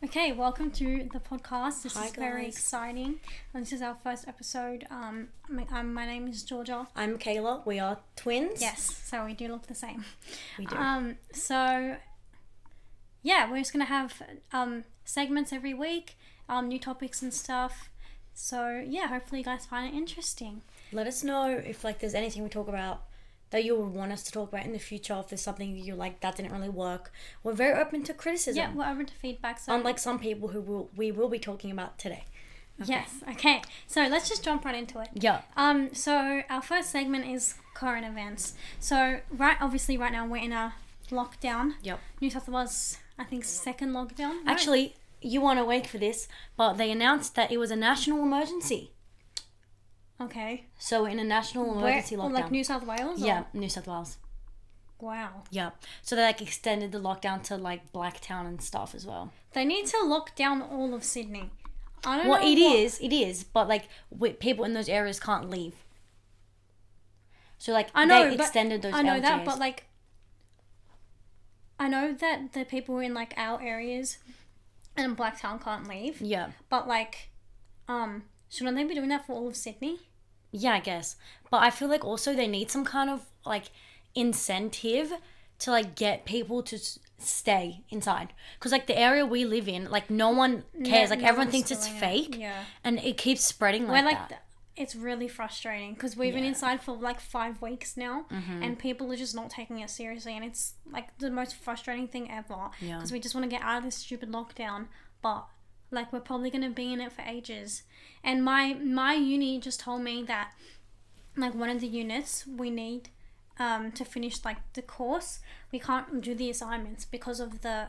Okay, welcome to the podcast. This Hi, is very guys. exciting. This is our first episode. My name is Georgia. I'm Mikala. We are twins. Yes, so we do look the same. We do. So yeah, we're just gonna have segments every week, new topics and stuff. So yeah, hopefully you guys find it interesting. Let us know if there's anything we talk about that you would want us to talk about in the future. If there's something you like that didn't really work, we're very open to criticism. Yeah, we're open to feedback. So Unlike some people we will be talking about today. Okay. Yes. Okay. So let's just jump right into it. Yeah. So our first segment is current events. So right now we're in a lockdown. Yep. New South Wales, I think, second lockdown. Right? Actually, you want to wait for this, but they announced that it was a national emergency. Okay. So we're in a national emergency lockdown. Like New South Wales? Yeah, New South Wales. Wow. Yeah. So they extended the lockdown to Blacktown and stuff as well. They need to lock down all of Sydney. I don't know. Well, it is, but people in those areas can't leave. So I know, they extended those. I know LGAs. that, but I know that the people in our areas and Blacktown can't leave. Yeah. But shouldn't they be doing that for all of Sydney? Yeah, I guess. But I feel like also they need some kind of incentive to get people to stay inside, because the area we live in, no one cares. No Everyone one's thinks it's doing it. fake. Yeah. And it keeps spreading We're that. it's really frustrating because we've been Yeah. inside for 5 weeks now, Mm-hmm. and people are just not taking it seriously, and it's the most frustrating thing ever. Yeah. Because we just want to get out of this stupid lockdown, but we're probably gonna be in it for ages. And my uni just told me that one of the units we need to finish the course, we can't do the assignments because of the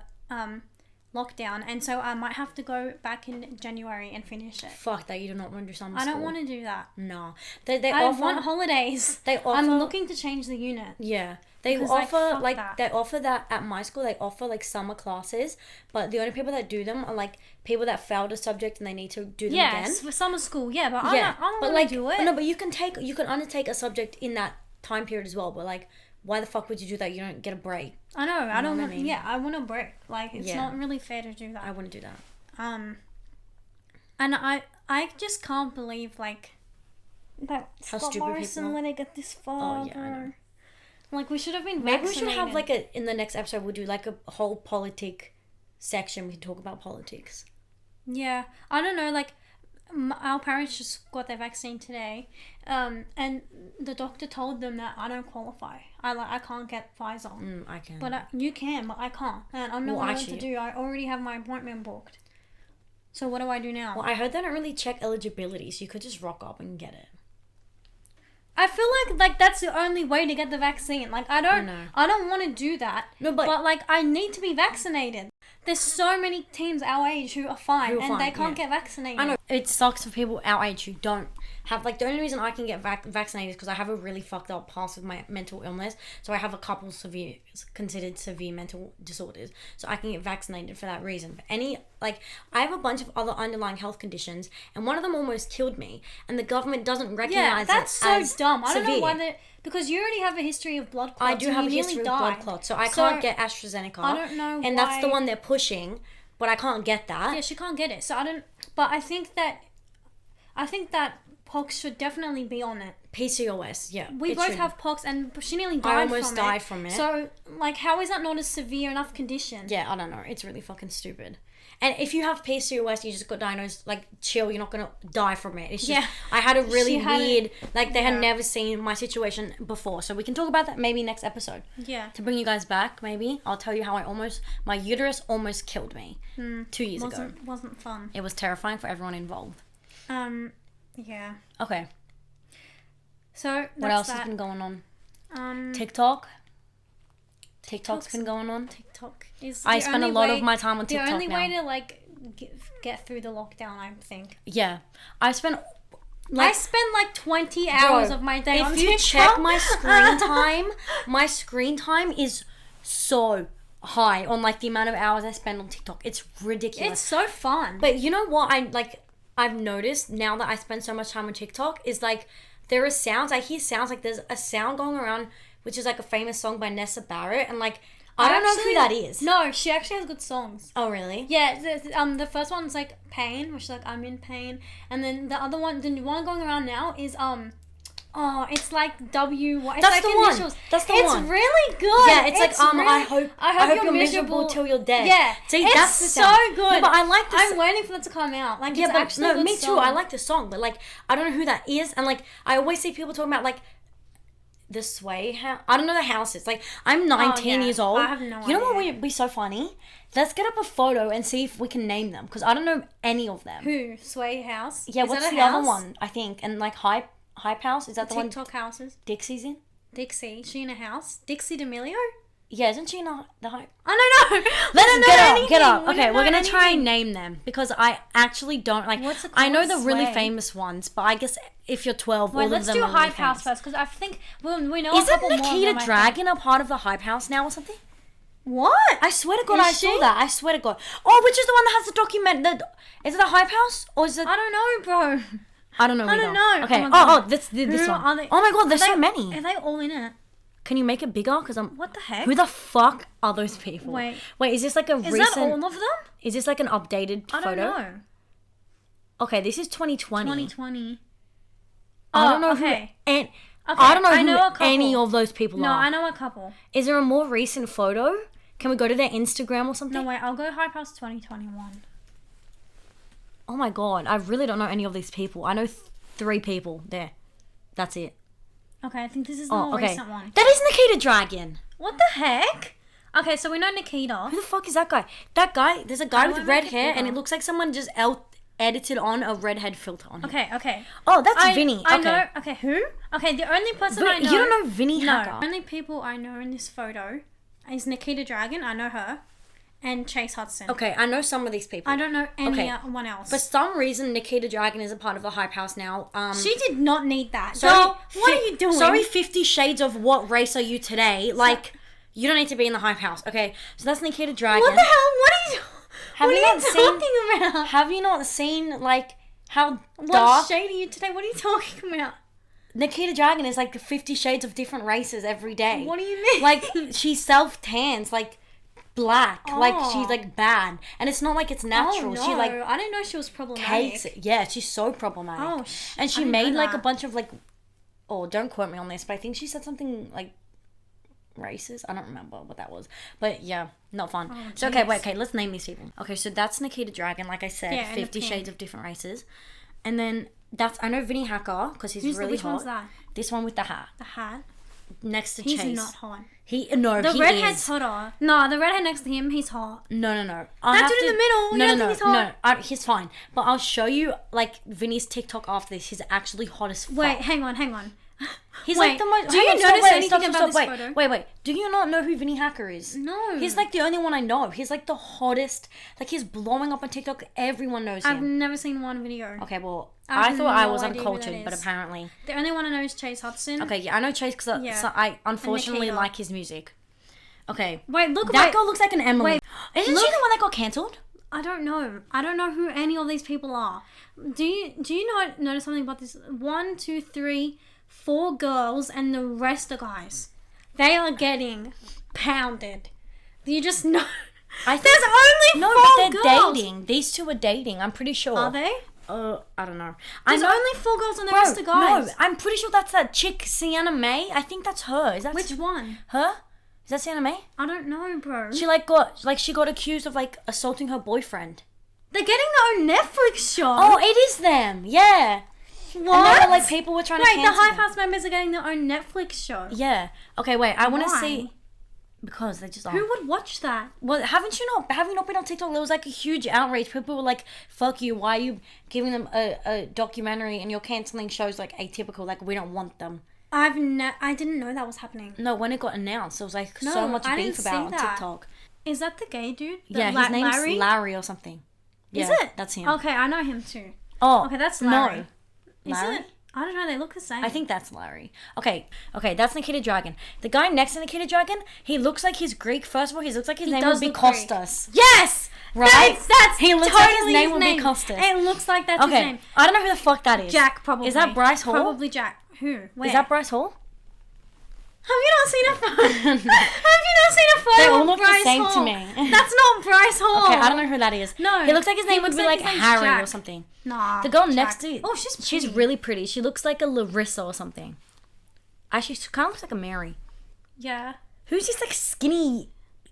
lockdown, and so I might have to go back in January and finish it. Fuck that! You do not want to do summer I school. don't want to do that. No, they I offer. want holidays. They offer. I'm looking to change the unit. Yeah, they Because, offer fuck that. they offer that at my school. They offer summer classes, but the only people that do them are people that failed a subject and they need to do them again. Yes, for summer school. Yeah, but Yeah, I don't but want to do it. no, but you can undertake a subject in that time period as well. But why the fuck would you do that? You don't get a break. I know. I don't what I want. mean? Yeah, I want a break. It's Yeah. not really fair to do that. I wouldn't do that. And I just can't believe that How Scott stupid Morrison people are. let it get this far. Oh, yeah, I know. Bro. We should have been Maybe we should have vaccinated. in the next episode we'll do a whole politic section. We can talk about politics. Yeah, I don't know. Our parents just got their vaccine today, and the doctor told them that I don't qualify. I can't get Pfizer. I can. But you can, but I can't, and I'm not Well, know what actually- to do. I already have my appointment booked. So what do I do now? Well, I heard they don't really check eligibility, so you could just rock up and get it. I feel like that's the only way to get the vaccine. I don't know. want to do that. No, but I need to be vaccinated. There's so many teens our age who are fine Who are and fine, they can't yeah. get vaccinated. I know it sucks for people our age who don't have the only reason I can get vaccinated is because I have a really fucked up past with my mental illness. So I have a couple considered severe mental disorders. So I can get vaccinated for that reason. But I have a bunch of other underlying health conditions, and one of them almost killed me. And the government doesn't recognize that's it so as dumb. I don't know severe. why because you already have a history of blood clots. I do and have you a history of nearly blood died. clots, so I can't get AstraZeneca. I don't know and that's the why- one they're pushing, but I can't get that. Yeah, she can't get it. So I don't. But I think that pox should definitely be on it. PCOS, yeah. We it both should. have pox, and she nearly died. I almost died from from it. So how is that not a severe enough condition? Yeah, I don't know. It's really fucking stupid. And if you have PCOS, you just got diagnosed, chill, you're not going to die from it. It's just, Yeah. I had a really She had weird, they Yeah. had never seen my situation before. So we can talk about that maybe next episode. Yeah. To bring you guys back, maybe, I'll tell you how my uterus almost killed me 2 years ago. Wasn't fun. It was terrifying for everyone involved. Yeah. Okay, So what else has been going on? TikTok's been going on. TikTok is. I the spend a only lot way- of my time on TikTok The only now. way to get through the lockdown, I think. Yeah, I spent I spend 20 hours of my day on If you TikTok. check my screen time is so high on the amount of hours I spend on TikTok. It's ridiculous. It's so fun. But you know what I've noticed now that I spend so much time on TikTok is there are sounds. I hear sounds there's a sound going around which is a famous song by Nessa Barrett, and I don't know who that is. No, she actually has good songs. Oh, really? Yeah, the first one's like Pain, which is like I'm in pain, and then the other one, the one going around now is it's like W. It's That's like the initials. one. That's the it's one. It's really good. Yeah, it's like really, I hope you're miserable till you're dead. Yeah, see, it's that's the so sound. good. No, but I like this. I'm waiting for that to come out. Like, yeah, it's but actually a good me song. too. I like the song, but like I don't know who that is, and like I always see people talking about like the Sway house. I don't know the houses. Like I'm 19 years old. I have no idea. You know what would be so funny? Let's get up a photo and see if we can name them because I don't know any of them. Who? Sway House? Yeah, is what's that a the house? other one? I think and like Hype House. Is that the one? TikTok houses. Dixie's in. Dixie. She in a house. Dixie D'Amelio. Yeah, isn't she in the Hype? I don't know. Let's get up. We Okay, don't we're know gonna try and anything. name them because I actually don't like. What's it I know called? the really Sway. famous ones, but I guess if you're 12, Wait, all let's of them do are really Hype House famous. first because I think we know a Isn't couple more. of Nikita them, I think. Dragon a part of the Hype House now or something? What? I swear to God, Is I saw she? that. I swear to God. Oh, which is the one that has the document? Is it the Hype House or is it? I don't know, bro. I don't know. I don't know. Okay. Oh my God. This Who one. are they? Oh my God, there's Are so they- many. Are they all in it? Can you make it bigger? Because I'm. What the heck? Who the fuck are those people? Wait. Is this like a Is recent? that all of them? Is this like an updated I don't photo? know. Okay, this is 2020. 2020. I don't know okay. who. And Okay, I don't know I who know a couple. any of those people No, are. I know a couple. Is there a more recent photo? Can we go to their Instagram or something? No, wait, I'll go Hype House 2021. Oh my God, I really don't know any of these people. I know 3 people there. That's it. Okay, I think this is the Oh, more okay. recent one. That is Nikita Dragon. What the heck? Okay, so we know Nikita. Who the fuck is that guy? That guy, there's a guy I with won't red make it hair and bigger. it looks like someone just edited on a redhead filter on him. Okay. Oh, that's Vinny. I Okay. know. Okay, who? Okay, the only person I know. You don't know Vinny No, Hacker? only people I know in this photo is Nikita Dragon. I know her, and Chase Hudson. Okay, I know some of these people. I don't know anyone else. For some reason, Nikita Dragon is a part of the Hype House now. She did not need that. Sorry, Girl, what are you doing? Sorry, 50 Shades of what race are you today? Like, you don't need to be in the Hype House. Okay, so that's Nikita Dragon. What the hell? What are you? Have what you are you not seen- talking about? Have you not seen, like, how What dark... shade are you today? What are you talking about? Nikita Dragon is like 50 shades of different races every day. What do you mean? Like, she self-tans, like, black. Like, Oh. she's, like, bad. And it's not like it's natural. Oh, no. She, like, I didn't know she was problematic. hates it. Yeah, she's so problematic. Oh, and I she didn't made, know like, a that. bunch of, like... Oh, don't quote me on this, but I think she said something, like, racist. I don't remember what that was. But, yeah, not fun. Oh, So, okay, jeez. let's name these people. Okay, so that's Nikita Dragon, like I said. Yeah, and the 50 pink. shades of different races. And then... I know Vinny Hacker because he's Who's really which hot. one's that? This one with the hat The hat. next to He's Chase. not hot. He The he redhead's is. hotter. No, the redhead next to him, he's hot. No. That dude in the middle, you don't think he's hot? No, he's fine. But I'll show you like Vinny's TikTok after this. He's actually hot as fuck. Wait, hang on. He's wait, like the most. do you hang on, stop, notice wait, anything stop, about stop, this wait, photo? Wait. Do you not know who Vinny Hacker is? No. He's like the only one I know. He's like the hottest. Like he's blowing up on TikTok. Everyone knows I've him. never seen one video. Okay, well, I I have thought I no was idea who uncultured, that but is. apparently. The only one I know is Chase Hudson. Okay, yeah, I know Chase because Yeah. I unfortunately Nikita. like his music. Okay. Wait, look. That girl looks like an Emily. Wait, Isn't she look- the one that got cancelled? I don't know. I don't know who any of these people are. Do you not notice something about this? 1, 2, 3, 4 girls and the rest are guys. They are getting pounded. You just know. I think There's only no, 4 but they're girls. dating. These two are dating. I'm pretty sure. Are they? I don't know. There's I know, only 4 girls and the bro, rest are guys. No, I'm pretty sure that's that chick, Sienna May. I think that's her. Is that Which one? her? Is that Sienna May? I don't know, bro. She she got accused of like assaulting her boyfriend. They're getting their own Netflix show. Oh, it is them. Yeah. what? And they were, like people were trying to Wait, the cancel Hype them. House members are getting their own Netflix show. Yeah. Okay, wait. I want to Why? see because they just are. Who would watch that? Well, have you not been on TikTok? There was like a huge outrage. People were like, "Fuck you! Why are you giving them a documentary and you're canceling shows like Atypical? Like we don't want them." I didn't know that was happening. No, when it got announced, there was like so No, much I beef didn't about see on that. TikTok. Is that the gay dude? Yeah, his name's Larry? Larry or something. Is Yeah, it? That's him. Okay, I know him too. Oh, Okay, that's Larry. No, Is Larry? it? I don't know. They look the same. I think that's Larry. Okay, that's Nikita Dragon. The guy next to Nikita Dragon, he looks like he's Greek. First of all, he looks like his name does would be look Greek. Costas. Yes, Right? That's He looks totally like his name would be name. Costas. It looks like that's his Okay, name. I don't know who the fuck that is. Jack, probably. Is that Bryce Hall? Probably Jack. Who? Where? Is that Bryce Hall? Have you not seen a photo? Have you not seen a photo They all of look Bryce the same Hall? to me. That's not Bryce Hall. Okay, I don't know who that is. No. He looks like his name would looks be like his name's Harry Jack. or something. Nah. The girl Jack. next to Oh, she's really pretty. She looks like a Larissa or something. Actually, she kind of looks like a Mary. Yeah. Who's this like skinny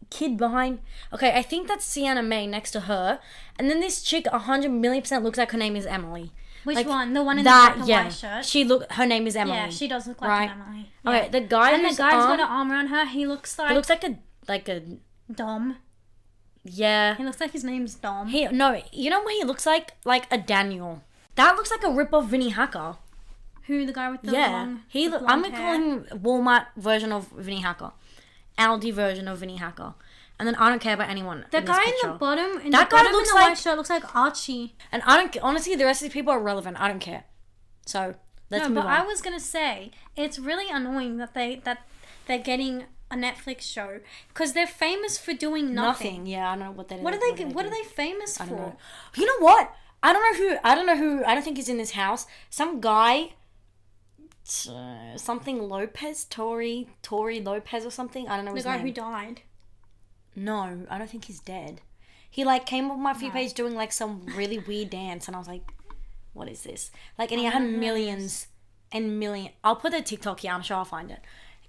kid behind? Okay, I think that's Sienna May next to her. And then this chick 100,000,000% looks like her name is Emily. Which Like, one? The one in that, the black and yeah. white shirt? Her name is Emily. Yeah, she does look like right? an Emily. Okay, Yeah. the guy And the who's guy's got an arm around her. He looks like... He looks like a Dom. yeah. He looks like his name's Dom. No, you know what he looks like? Like a Daniel. That looks like a rip off Vinnie Hacker. Who, the guy with the Yeah, long I'm blonde gonna hair? call him Walmart version of Vinnie Hacker, Aldi version of Vinnie Hacker, and then I don't care about anyone. The in guy this in picture. the bottom, That guy looks in the white like- shirt looks like Archie. And I don't honestly. The rest of these people are irrelevant. I don't care. So let's No, move but on. I was gonna say it's really annoying that they're getting a Netflix show because they're famous for doing nothing. Yeah, I don't know what that is. What are they famous I for? don't know. You know what? I don't know who. I don't think he's in this house. Some guy. Something Lopez, Tori Lopez or something. I don't know The his guy name. who died. No, I don't think he's dead. He like came up my feed page doing like some really weird dance, and I was like, "What is this?" Like, and he had millions and millions. I'll put the TikTok here. I'm sure I'll find it.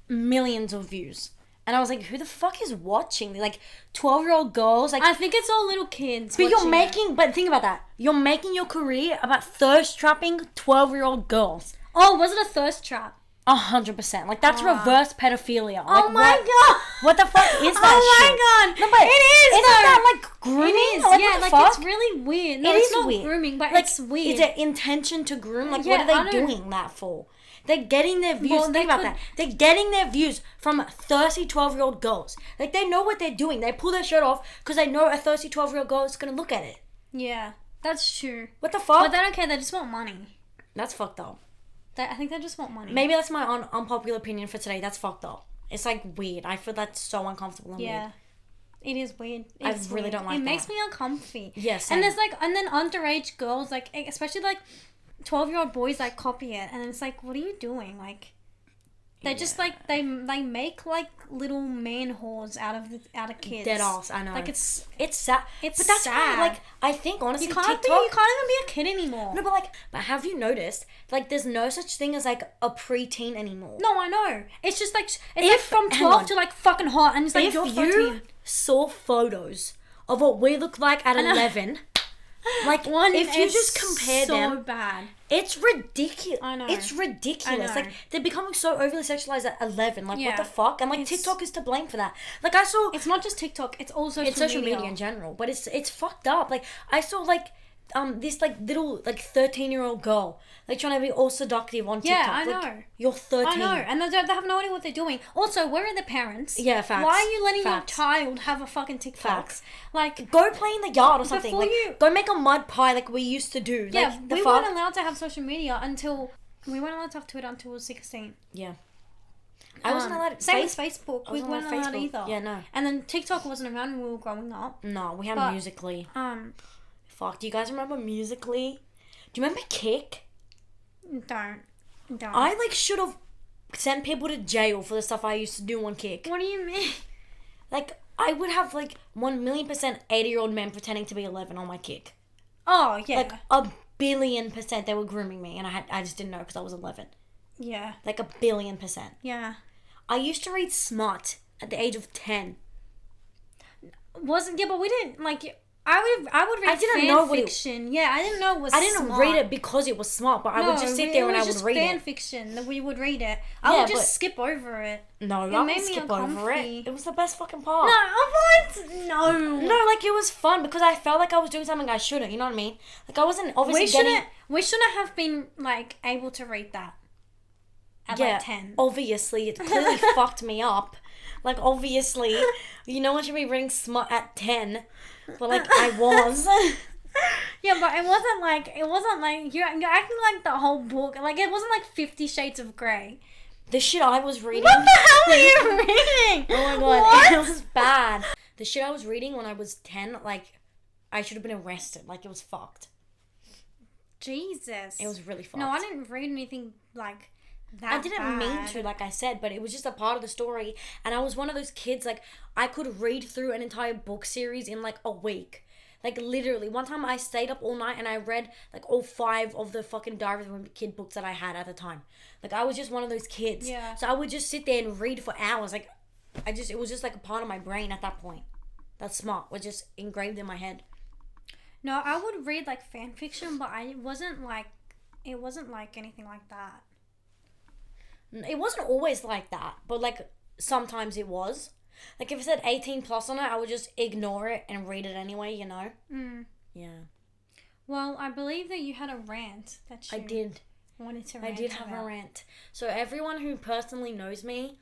Millions of views, and I was like, "Who the fuck is watching?" Like 12-year-old girls. Like, I think it's all little kids. but you're watching making. But think about that. You're making your career about thirst trapping 12-year-old girls. Oh, was it a thirst trap? 100%. Like, that's reverse pedophilia. Oh Like, my god! What the fuck is that Oh my shit? god! No, but it is. Isn't though. that like grooming? It is. Like, Yeah, what the like fuck? it's really weird. No, It it's is not weird. grooming, but Like, it's weird. Is it intention to groom? Like, Yeah, what are I they don't- doing that for? They're getting their views. Well, they Think about could- that. They're getting their views from thirsty 12-year-old girls. Like, they know what they're doing. They pull their shirt off because they know a thirsty 12-year-old girl is going to look at it. Yeah, that's true. What the fuck? But they don't care. They just want money. That's fucked up. I think they just want money. Maybe that's my unpopular opinion for today. That's fucked up. It's like weird. I feel that's so uncomfortable and Yeah. weird. It is weird. I It's really weird. don't like It makes that. me uncomfy. Yeah, same. And there's and then underage girls, like, especially like 12-year-old boys, like, copy it. And it's like, what are you doing? Like, they just like, they make like little man whores out of kids. Dead ass, I know. Like, it's sad. It's but that's sad. why, like, I think honestly, you can't TikTok. even be a kid anymore. No, but have you noticed? Like, there's no such thing as like a preteen anymore. No, I know. It's just like like from hang 12 on. to like fucking hot, and it's like If you're you 13. saw photos of what we look like at know. 11, like, if you just compare so them, bad. it's ridiculous. I know. It's ridiculous. I know. Like, they're becoming so overly sexualized at 11. Like, Yeah. what the fuck? And like, It's- TikTok is to blame for that. Like, I saw. It's not just TikTok. It's all social It's social media in general, but it's fucked up. Like, I saw like this like little like 13-year-old girl like trying to be all seductive on TikTok. Yeah, I Like, know. you're 13. I know, and they have no idea what they're doing. Also, where are the parents? Yeah, facts. Why are you letting Facts. your child have a fucking TikTok? Facts. Like, Go play in the yard or something. Before Like, you- go make a mud pie like we used to do. yeah, Like, the we fuck? weren't allowed to have social media until we weren't allowed to have Twitter until we were 16. Yeah. I wasn't allowed. Same with Facebook. I We wasn't weren't allowed allowed Facebook. either. Yeah, no. And then TikTok wasn't around when we were growing up. No, we had But- Musically. Um, Fuck. Do you guys remember Musically? Do you remember Kick? don't. I like should have sent people to jail for the stuff I used to do on Kick. What do you mean? Like, I would have like 1,000,000% 80-year-old men pretending to be 11 on my Kick. Oh yeah. Like 1,000,000,000% they were grooming me, and I just didn't know because I was 11. yeah. Like 1,000,000,000%. Yeah. I used to read smut at the age of 10. Wasn't but we didn't like. I would read I didn't fan know what it- fiction. Yeah, I didn't know it was. I didn't smart. read it because it was smart, but I would just sit there and I would read fan it. fiction that we would read it. I Yeah, would just but- skip over it. No, It I made would me skip over uncomfy. it. It was the best fucking part. No, what? No. No, like it was fun because I felt like I was doing something I shouldn't. You know what I mean? Like I wasn't obviously We getting. shouldn't. We shouldn't have been like able to read that. At Yeah, like 10. obviously it clearly fucked me up. Like obviously, you know what should be reading smut at 10, but like I was. Yeah, but it wasn't like you're acting like the whole book. Like it wasn't like 50 Shades of Grey. The shit I was reading. What the hell are you reading? Oh my god, What? it was bad. The shit I was reading when I was 10, like I should have been arrested. Like it was fucked. Jesus. It was really fucked. No, I didn't read anything like that I didn't mean to, like I said, but it was just a part of the story. And I was one of those kids, like, I could read through an entire book series in, like, a week. Like, literally. One time I stayed up all night and I read, like, all 5 of the fucking Diary of a Wimpy Kid books that I had at the time. Like, I was just one of those kids. Yeah. So I would just sit there and read for hours. Like, it was just, like, a part of my brain at that point. That smart was just engraved in my head. No, I would read, like, fan fiction, but it wasn't like anything like that. It wasn't always like that, but, like, sometimes it was. Like, if it said 18 plus on it, I would just ignore it and read it anyway, you know? Yeah. Well, I believe that you had a rant that you I did. wanted to rant I did have a rant. So everyone who personally knows me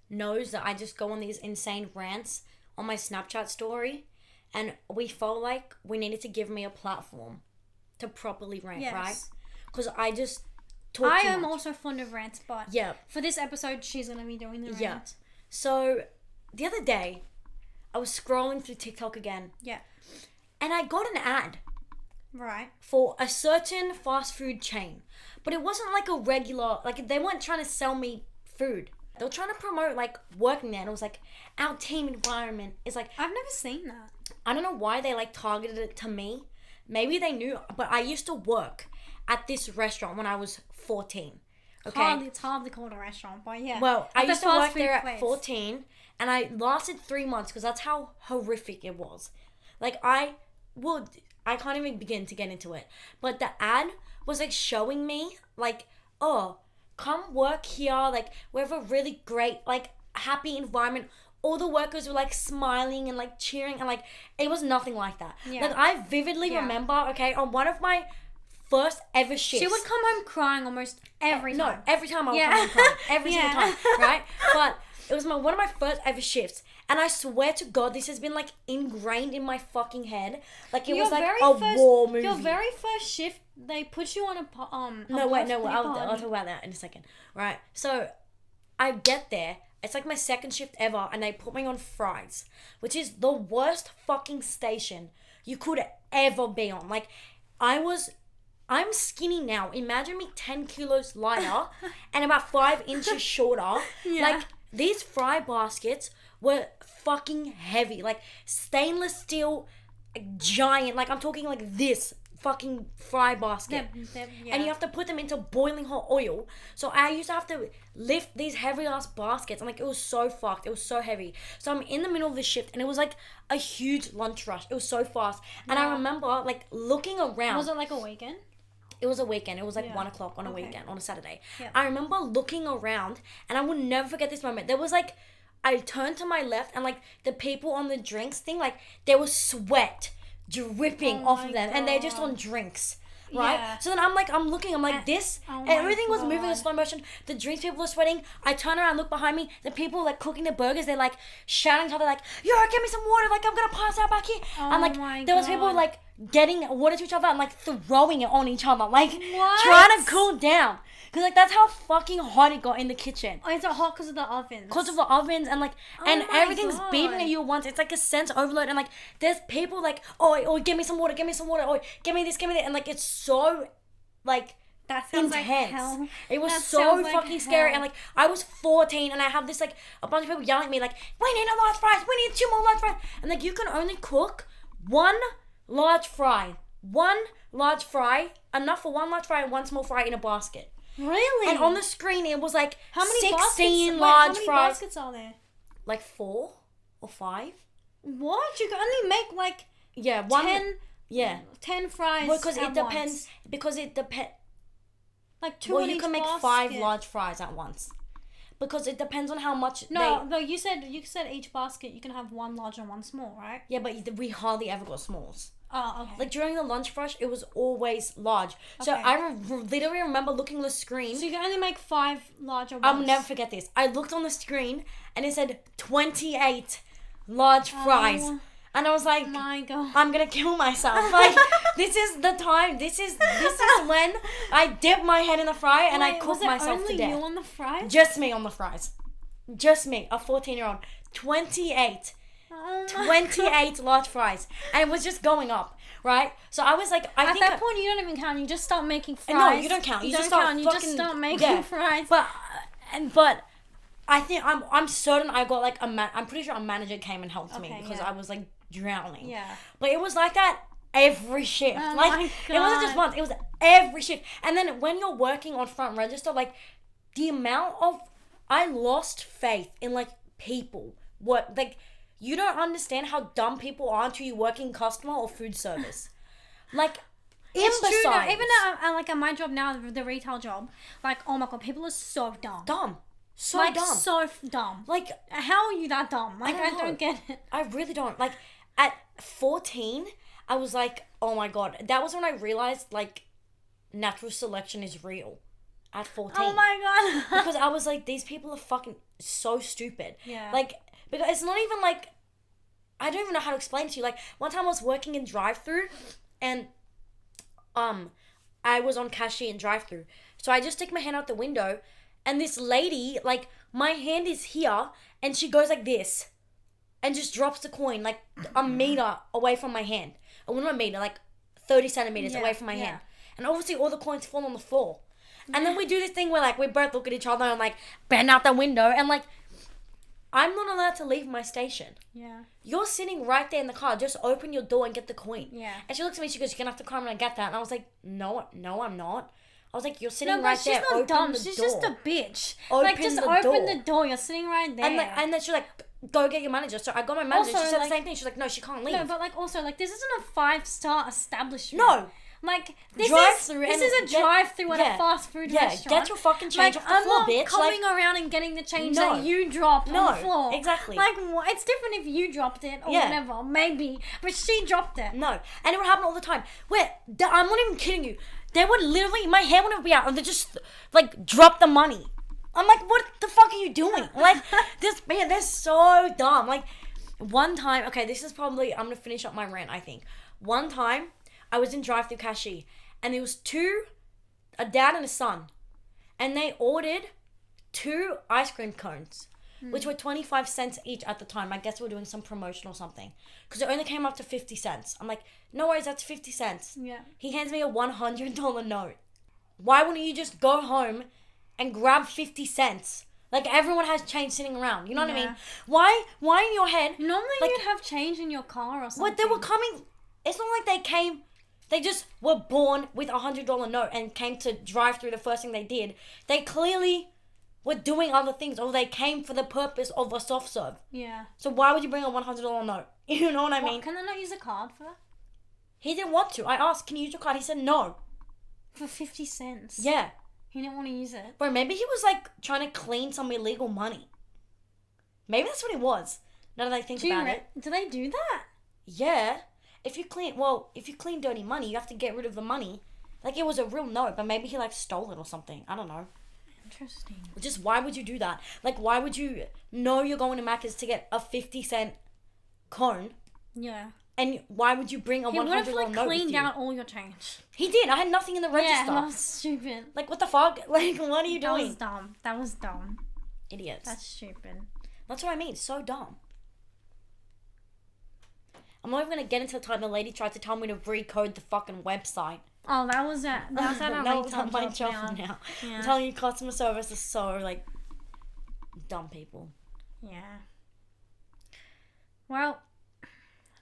knows that I just go on these insane rants on my Snapchat story, and we felt like we needed to give me a platform to properly rant, right? Because I just talk I too am much. also fond of rants, but Yeah. for this episode, she's going to be doing the rant. Yeah. So the other day, I was scrolling through TikTok again. Yeah. And I got an ad Right. for a certain fast food chain. But it wasn't like a regular, like they weren't trying to sell me food. They were trying to promote like working there, and it was like our team environment is like, I've never seen that. I don't know why they like targeted it to me. Maybe they knew, but I used to work at this restaurant when I was 14. Okay. It's hardly called a restaurant, but yeah. Well, I At the used to fast work food there place. at 14, and I lasted 3 months because that's how horrific it was. Like, I can't even begin to get into it. But the ad was, like, showing me, like, oh, come work here. Like, we have a really great, like, happy environment. All the workers were, like, smiling and, like, cheering. And, like, it was nothing like that. Yeah. Like, I vividly remember, okay, on one of my first ever shifts. She would come home crying almost every time. No, every time I would Yeah. come home crying. Every single Yeah. time, right? But it was one of my first ever shifts. And I swear to God, this has been, like, ingrained in my fucking head. Like, it was, like, a war movie. Your very first shift, they put you on a I'll talk about that in a second. Right? So, I get there. It's, like, my second shift ever. And they put me on fries. Which is the worst fucking station you could ever be on. Like, I'm skinny now. Imagine me 10 kilos lighter and about 5 inches shorter. Yeah. Like, these fry baskets were fucking heavy. Like, stainless steel, giant. Like, I'm talking like this fucking fry basket. Yeah. And you have to put them into boiling hot oil. So I used to have to lift these heavy ass baskets. And, like, it was so fucked. It was so heavy. So I'm in the middle of the shift. And it was, like, a huge lunch rush. It was so fast. And I remember, like, looking around. Was it like a weekend? It was a weekend. It was like 1 o'clock on a weekend, on a Saturday. Yeah. I remember looking around, and I will never forget this moment. There was like, I turned to my left, and like the people on the drinks thing, like there was sweat dripping off of them, and they're just on drinks. Right? Yeah. So then I'm looking, this, and everything was moving in slow motion. The drinks people were sweating. I turn around, look behind me. The people like cooking the burgers, they're like shouting to each other, like, yo, get me some water. Like, I'm gonna pass out back here. And like, there was people like getting water to each other and like throwing it on each other. Like, trying to cool down. Because like, that's how fucking hot it got in the kitchen. Oh, is it hot because of the ovens? Because of the ovens and like, and everything's beeping at you at once. It's like a sense overload, and like there's people like, oh, give me some water, oh, give me this, and like it's so like that sounds intense. like hell. It was That so sounds like fucking scary, hell. and like I was 14, and I have this like a bunch of people yelling at me like, we need a large fries, we need 2 more large fries, and like you can only cook 1 large fry, enough for 1 large fry and 1 small fry in a basket. Really? And on the screen, it was like how many 16 baskets? large how many fries. baskets are there? Like 4 or 5. What? You can only make like 10 fries. Well, because at it depends. once. Because it depends. Like 2 Well, on you each can make basket. 5 large fries at once. Because it depends on how much. No, you said each basket you can have 1 large and 1 small, right? Yeah, but we hardly ever got smalls. Oh, okay. Like during the lunch rush, it was always large. So Okay. I literally remember looking at the screen. So you can only make 5 larger ones. I'll never forget this. I looked on the screen and it said 28 large fries. And I was like, my God. I'm gonna kill myself. Like, this is the time. This is when I dip my head in the fry and I cook myself to only death. you on the fries? Just me on the fries. Just me, a 14-year-old. 28 Oh my 28 large fries. And it was just going up. right? So I was like, At that point, you don't even count. You just start making fries. No, you don't count. You just start You fucking, just start making fries. But I think I'm certain I got like I'm pretty sure a manager came and helped me because I was like drowning. Yeah. But it was like that every shift. Oh like my God. it wasn't just once. It was every shift. And then when you're working on front register, like the amount of I lost faith in like people. What like you don't understand how dumb people are until you work in customer or food service. Like it's imbeciles. true. No, even at my job now, the retail job, like oh my God, people are so dumb. So like, dumb. So dumb. Like, how are you that dumb? Like, I don't get it. I really don't. Like, at 14, I was like, oh my God. That was when I realized, like, natural selection is real. At 14. Oh my God. Because I was like, these people are fucking so stupid. Yeah. Like, because it's not even like, I don't even know how to explain it to you. Like, one time I was working in drive-thru and, I was on cashier in drive-thru. So I just stick my hand out the window. And this lady, like, my hand is here, and she goes like this, and just drops the coin, like, a meter away from my hand. Or not a meter, like, 30 centimeters away from my hand. And obviously all the coins fall on the floor. And then we do this thing where, like, we both look at each other and, like, bend out the window, and, like, I'm not allowed to leave my station. Yeah. You're sitting right there in the car. Just open your door and get the coin. Yeah. And she looks at me, she goes, you're going to have to come and get that. And I was like, no, I'm not. I was like, you're sitting no, right she's there. Not open dumb. the She's door. just a bitch. Open like, just the open door. the door. You're sitting right there. And then she's like, go get your manager. So I got my manager. Also, she said like, the same thing. She's like, no, she can't leave. No, but like also like this isn't a 5-star establishment. No. Like this Drive-through is and a drive-through at a fast food restaurant. Get your fucking change off the I'm floor, not bitch. coming around and getting the change that you dropped on the floor. Exactly. Like it's different if you dropped it or whatever, maybe, but she dropped it. No, and it would happen all the time. I'm not even kidding you. They would literally, my hair wouldn't be out, and they just like drop the money. I'm like, what the fuck are you doing? Like they're so dumb. Like one time, okay, this is probably I'm gonna finish up my rant. I think one time I was in drive-thru cashier. And there was a dad and a son. And they ordered 2 ice cream cones, which were 25 cents each at the time. I guess we were doing some promotion or something. Because it only came up to 50 cents. I'm like, no worries, that's 50 cents. Yeah. He hands me a $100 note. Why wouldn't you just go home and grab 50 cents? Like, everyone has change sitting around. You know what I mean? Why in your head? Normally like, you'd have change in your car or something. What, they were coming... It's not like they came... They just were born with a $100 note and came to drive through the first thing they did. They clearly were doing other things, or they came for the purpose of a soft serve. Yeah. So why would you bring a $100 note? You know what I mean? Can they not use a card for that? He didn't want to. I asked, can you use your card? He said no. For 50 cents? Yeah. He didn't want to use it. Bro, maybe he was like trying to clean some illegal money. Maybe that's what it was. Now that I think about it. Do they do that? Yeah. If you clean dirty money, you have to get rid of the money. Like, it was a real note, but maybe he, like, stole it or something. I don't know. Interesting. Just, why would you do that? Like, why would you know you're going to Macca's to get a 50-cent cone? Yeah. And why would you bring a $100 note with you? He would have, like, cleaned out all your change. He did. I had nothing in the register. Yeah, that was stupid. Like, what the fuck? Like, what are you doing? That was dumb. Idiots. That's stupid. That's what I mean. So dumb. I'm not even going to get into the time the lady tried to tell me to recode the fucking website. Oh, that was at our that was at my job now. Yeah. I'm telling you, customer service is so, like, dumb people. Yeah. Well,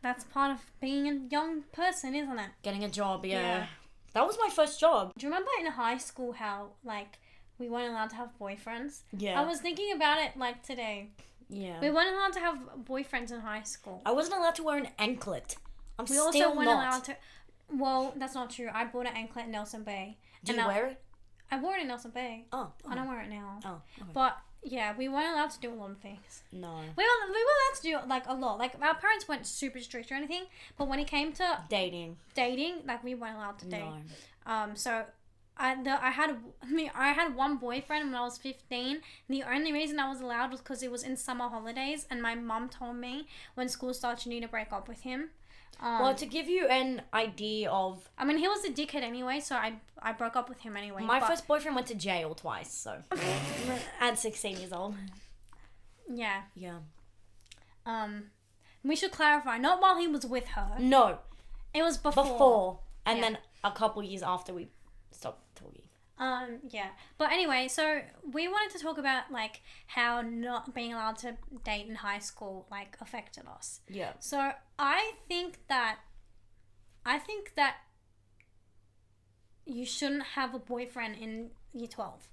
that's part of being a young person, isn't it? Getting a job, yeah. That was my first job. Do you remember in high school how, like, we weren't allowed to have boyfriends? Yeah. I was thinking about it, like, today. Yeah. We weren't allowed to have boyfriends in high school. I wasn't allowed to wear an anklet. We also weren't allowed to... Well, that's not true. I bought an anklet in Nelson Bay. Do you wear it? I wore it in Nelson Bay. Oh. I don't wear it now. Oh. Okay. But, yeah, we weren't allowed to do a lot of things. No. We were allowed to do, like, a lot. Like, our parents weren't super strict or anything. But when it came to... Dating, like, we weren't allowed to date. No. So... I had one boyfriend when I was 15. The only reason I was allowed was because it was in summer holidays, and my mum told me when school starts you need to break up with him. Well, to give you an idea of... I mean, he was a dickhead anyway, so I broke up with him anyway. My first boyfriend went to jail twice, so... At 16 years old. Yeah. Yeah. We should clarify, not while he was with her. No. It was before. And Yeah. then a couple years after we stopped talking. Yeah. But anyway, so we wanted to talk about like how not being allowed to date in high school like affected us. Yeah. So I think that you shouldn't have a boyfriend in year 12.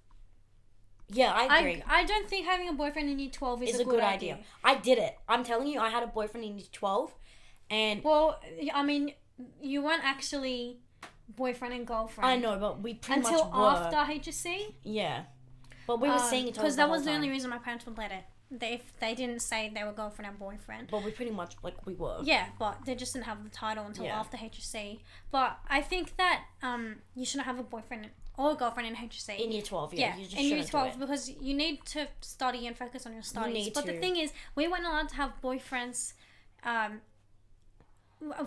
Yeah, I agree. I don't think having a boyfriend in year 12 is a good idea. I did it. I'm telling you, I had a boyfriend in year 12. And Well, I mean, you weren't actually boyfriend and girlfriend. I know, but we pretty until much were. after HSC. Yeah. But we were seeing each other because that was the whole only time. reason my parents would let it. They didn't say they were girlfriend and boyfriend. But we pretty much, like, we were. Yeah, but they just didn't have the title until Yeah. after HSC. But I think that you shouldn't have a boyfriend or a girlfriend in HSC. In year 12, yeah. You just in year shouldn't 12 do it. because you need to study and focus on your studies. need But the to. thing is, we weren't allowed to have boyfriends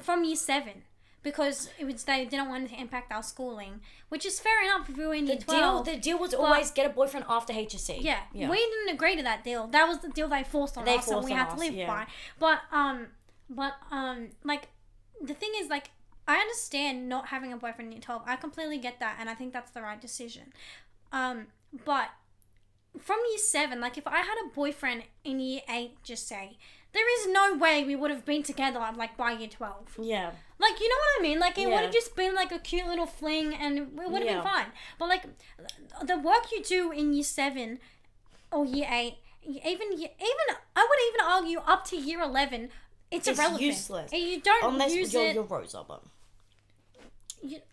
from year 7 because they didn't want to impact our schooling, which is fair enough if we were in year 12. The deal was always get a boyfriend after HSC. Yeah, we didn't agree to that deal. That was the deal they forced on us, and we had to live by. But like the thing is, like, I understand not having a boyfriend in year 12. I completely get that, and I think that's the right decision. But from year 7, like, if I had a boyfriend in year 8, just say, there is no way we would have been together like by year 12. Yeah. Like, you know what I mean? Like, it Yeah. would have just been like a cute little fling, and it would have Yeah. been fine. But like, the work you do in year 7 or year 8, even I would even argue up to year 11, it's irrelevant. Useless. And you don't Unless use you're it. your Rosa, but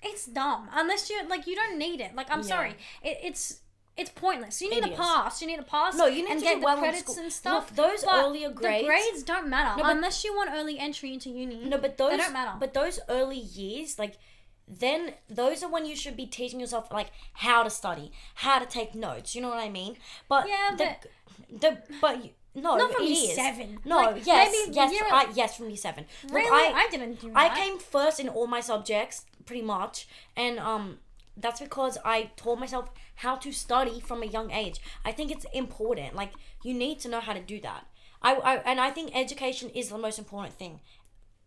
It's dumb. Unless you like, you don't need it. Like, I'm sorry, it's pointless. You need It a is. pass. You need a pass. No, you need and to get do the well in credits school. and stuff. Look, those but earlier grades. the grades don't matter No, but- unless you want early entry into uni. No, but those they don't matter. But those early years, like, then those are when you should be teaching yourself like how to study, how to take notes. You know what I mean? But Yeah, no, not from it year is. 7. No, Like, yes, maybe yes, year- yes, from year 7. Look, Really, I didn't do that. I came first in all my subjects, pretty much, and that's because I taught myself how to study from a young age. I think it's important. Like, you need to know how to do that. I think education is the most important thing.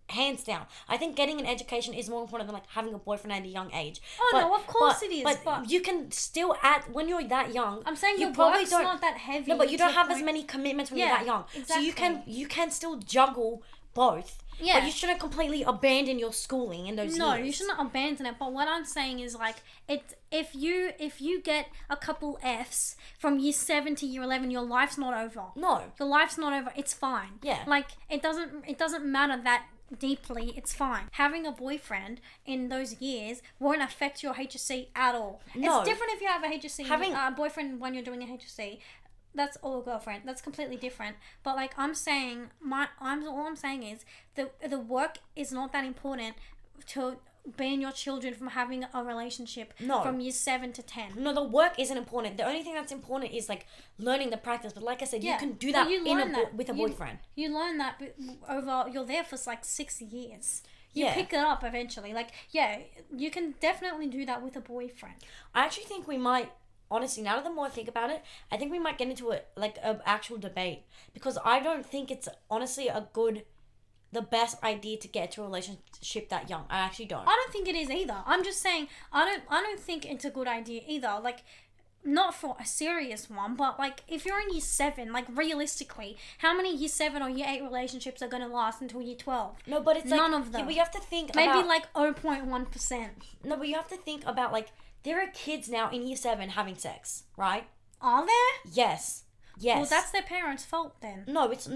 Hands down. I think getting an education is more important than like having a boyfriend at a young age. Oh, no, of course it is, but- you can still when you're that young. I'm saying you your probably work's don't. not that heavy. No, but you to don't the have as point- many commitments when Yeah, you're that young. exactly. So you can still juggle both. Yeah. But you shouldn't completely abandon your schooling in those No, years. you shouldn't abandon it. But what I'm saying is, like, it's if you get a couple Fs from year 7 to year 11, your life's not over. No. Your life's not over. It's fine. Yeah. Like, it doesn't matter that deeply. It's fine. Having a boyfriend in those years won't affect your HSC at all. No. It's different if you have a HSC Having- boyfriend when you're doing your HSC. That's all girlfriend. That's completely different. But like I'm saying, all I'm saying is the work is not that important to ban your children from having a relationship No. from year 7 to 10. No, the work isn't important. The only thing that's important is like learning the practice. But like I said, you can do that with a boyfriend. You learn that over. You're there for like 6 years. You Yeah. pick it up eventually. Like, yeah, you can definitely do that with a boyfriend. I actually think we might. Honestly, now that the more I think about it, I think we might get into a actual debate because I don't think it's honestly the best idea to get into a relationship that young. I actually don't. I don't think it is either. I'm just saying I don't think it's a good idea either. Like, not for a serious one, but like if you're in year 7, like realistically, how many year 7 or year 8 relationships are going to last until year 12? No, but it's None like, of them. Yeah, but you have to think Maybe about, like 0.1%. No, but you have to think about like there are kids now in year 7 having sex, right? Are there? Yes. Yes. Well, that's their parents' fault then. But it's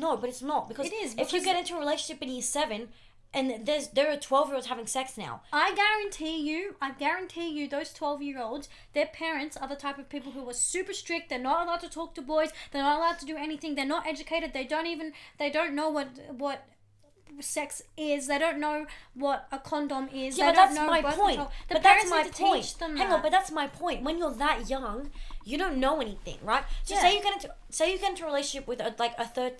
not because It is, if you because- get into a relationship in year 7 and there are 12-year-olds having sex now. I guarantee you, those 12-year-olds, their parents are the type of people who are super strict. They're not allowed to talk to boys. They're not allowed to do anything. They're not educated. They don't know what sex is. They don't know what a condom is. Yeah, they but don't that's know my birth point. control. The But that's parents my need to point. teach them Hang that. on, but that's my point. When you're that young, you don't know anything, right? So Yeah. say you get into a relationship with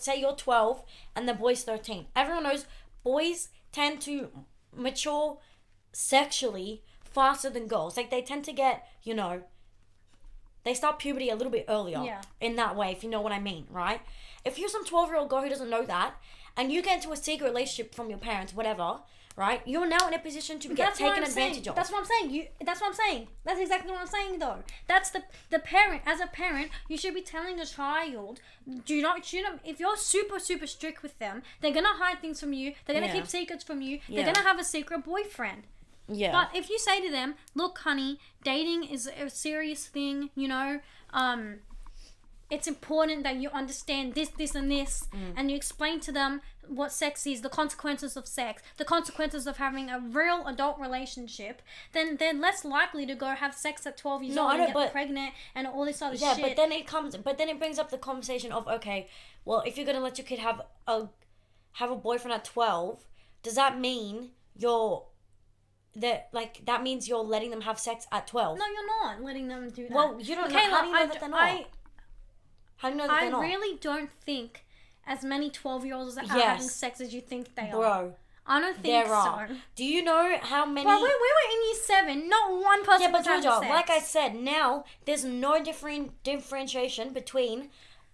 say you're 12 and the boy's 13. Everyone knows boys tend to mature sexually faster than girls. Like they tend to get, they start puberty a little bit earlier. Yeah. In that way, if you know what I mean, right? If you're some 12-year-old girl who doesn't know that, and you get into a secret relationship from your parents, whatever, right? You're now in a position to get That's what taken I'm advantage saying. of. That's what I'm saying. That's what I'm saying. That's exactly what I'm saying, though. That's the parent. As a parent, you should be telling a child, do not. If you're super super strict with them, they're gonna hide things from you. They're gonna keep secrets from you. They're gonna have a secret boyfriend. Yeah. But if you say to them, look, honey, dating is a serious thing. It's important that you understand this, and this, and you explain to them what sex is, the consequences of sex, the consequences of having a real adult relationship, then they're less likely to go have sex at 12 years old and get pregnant and all this other shit. Yeah, but then it brings up the conversation of, okay, well, if you're gonna let your kid have a boyfriend at 12, does that mean that means you're letting them have sex at 12? No, you're not letting them do that. Well, you don't know. How do you know that they're not? How do you know that they're not? I really don't think as many 12-year-olds are having sex as you think they are. Bro. I don't think so. Do you know how many... Well, we were in year 7. Not one person was having sex. Like I said, now there's no differentiation between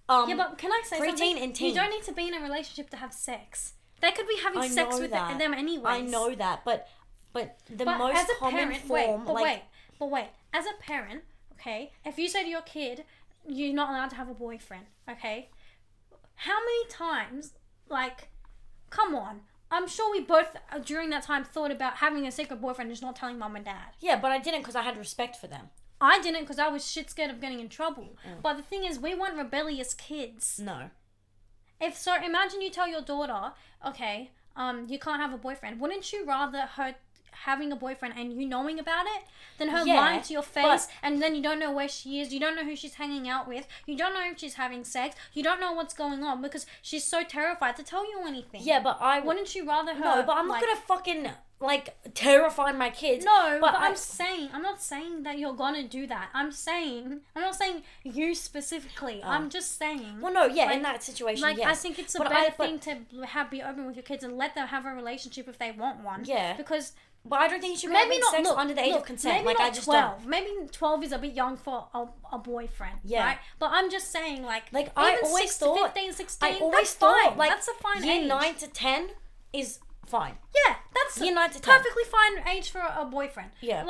yeah, but can I say something? And teen. You don't need to be in a relationship to have sex. They could be having sex with them anyways. I know that, but the most common form... But wait. As a parent, okay, if you say to your kid, you're not allowed to have a boyfriend, okay? How many times, come on. I'm sure we both, during that time, thought about having a secret boyfriend and just not telling mom and dad. Yeah, but I didn't because I had respect for them. I didn't because I was shit scared of getting in trouble. But the thing is, we weren't rebellious kids. No. Imagine you tell your daughter, okay, you can't have a boyfriend. Wouldn't you rather her having a boyfriend and you knowing about it than her lying to your face and then you don't know where she is, you don't know who she's hanging out with, you don't know if she's having sex, you don't know what's going on because she's so terrified to tell you anything. Yeah, but wouldn't you rather her... No, but I'm not gonna fucking terrify my kids. No, but I'm not saying that you're gonna do that. I'm not saying you specifically. I'm just saying... Well, no, yeah, in that situation, yes. I think it's a better thing to be open with your kids and let them have a relationship if they want one. Yeah. Because... But I don't think you should be having sex under the age of consent. Maybe not 12. Don't. Maybe 12 is a bit young for a boyfriend. Yeah. Right? But I'm just saying, I always thought... 15, 16, I always thought, that's a fine age. Year 9 to 10 is fine. Yeah, that's year 9 to 10. Perfectly fine age for a boyfriend. Yeah.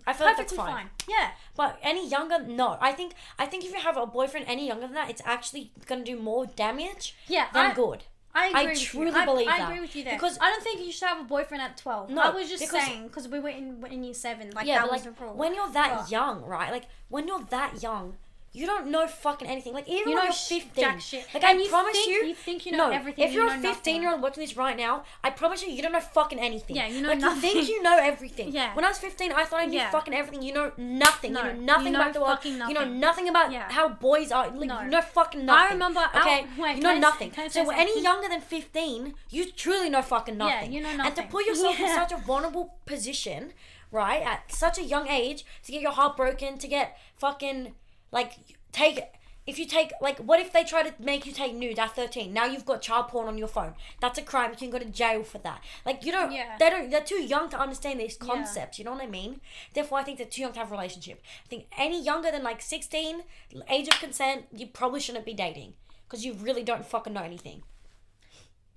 I feel like that's fine. Yeah. But any younger, no. I think if you have a boyfriend any younger than that, it's actually going to do more damage than good. I truly believe that. I agree with you there. Because I don't think you should have a boyfriend at 12. No, I was just saying, because we were in year 7. That was the rule. When you're that young, right? When you're that young, you don't know fucking anything. Even when you're 15. Jack shit. I promise you think you know everything. If you're a 15-year-old watching this right now, I promise you don't know fucking anything. Yeah, you know nothing. You think you know everything. Yeah. When I was 15, I thought I knew fucking everything. You know nothing. No, you know nothing about the world. Nothing. You know nothing about how boys are. You know fucking nothing. I remember... Okay? You know nothing. So any any younger than 15, you truly know fucking nothing. Yeah, you know nothing. And to put yourself in such a vulnerable position, right, at such a young age, to get your heart broken, to get fucking, if you take, what if they try to make you take nudes at 13? Now you've got child porn on your phone. That's a crime. You can go to jail for that. They're too young to understand these concepts. You know what I mean? Therefore, I think they're too young to have a relationship. I think any younger than 16, age of consent, you probably shouldn't be dating. Because you really don't fucking know anything.